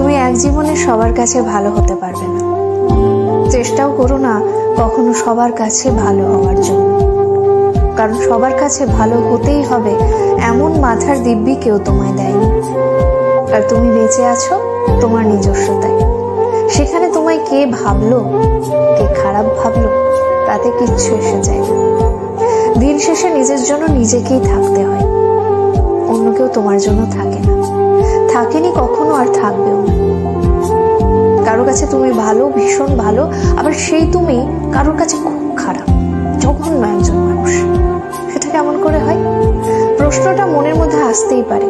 তুমি এক জীবনে সবার কাছে ভালো হতে পারবে না, চেষ্টাও করো না কখনো সবার কাছে ভালো হওয়ার জন্য। কারণ সবার কাছে ভালো হতেই হবে এমন মাথার দিব্যি কেউ তোমায় দেয়নি। আর তুমি বেঁচে আছো তোমার নিজস্বতায়। সেখানে তোমায় কে ভাবলো, কে খারাপ ভাবলো, তাতে কিচ্ছু এসে যায় না। দিন শেষে নিজের জন্য নিজেকেই থাকতে হয়, অন্য কেউ তোমার জন্য থাকে না, থাকেনি কখনো, আর থাকবেও না। কারোর কাছে তুমি ভালো, ভীষণ ভালো, আবার সেই তুমি কারোর কাছে খুব খারাপ, জঘন্য একজন মানুষ। সেটা কেমন করে হয়? প্রশ্নটা মনের মধ্যে আসতেই পারে।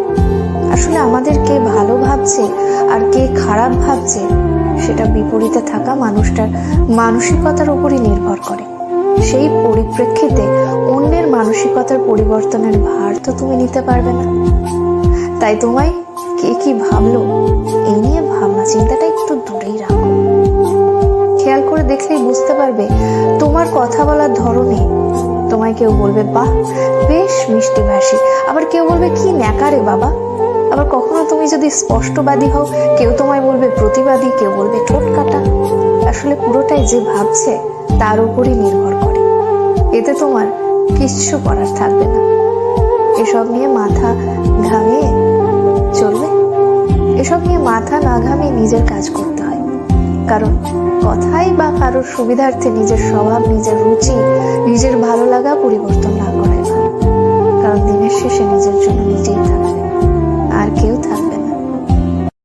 আসলে আমাদের কে ভালো ভাবছে আর কে খারাপ ভাবছে সেটা বিপরীতে থাকা মানুষটার মানসিকতার উপরই নির্ভর করে। সেই পরিপ্রেক্ষিতে অন্যের মানসিকতার পরিবর্তনের ভার তো তুমি নিতে পারবে না। তাই তোমায় কে কি ভাবলো এই নিয়ে ভাবনা চিন্তাটা একটু দূরেই রাখো। খেয়াল করে দেখলেই বুঝতে পারবে তোমার কথা বলার ধরনে তোমায় কেউ বলবে বাহ বেশ মিষ্টি ভাষী, আবার কেউ বলবে কি ন্যাকারে বাবা। আবার কখনো তুমি যদি স্পষ্টবাদী হও, কেউ তোমায় বলবে প্রতিবাদী, কেউ বলবে ঠোঁট কাটা। আসলে পুরোটাই যে ভাবছে তার উপরই নির্ভর করে। এতে তোমার কিচ্ছু করার থাকবে না। এসব নিয়ে মাথা ঘামিয়ে চলবে? এসব নিয়ে মাথা না ঘামিয়ে নিজের কাজ করতে হয়। কারণ কথাই বা কারোর সুবিধার্থে নিজের স্বভাব, নিজের রুচি, নিজের ভালো লাগা পরিবর্তন না করাই ভালো। কারণ দিনের শেষে নিজের জন্য নিজেই থাকবে, আর কেউ থাকবে।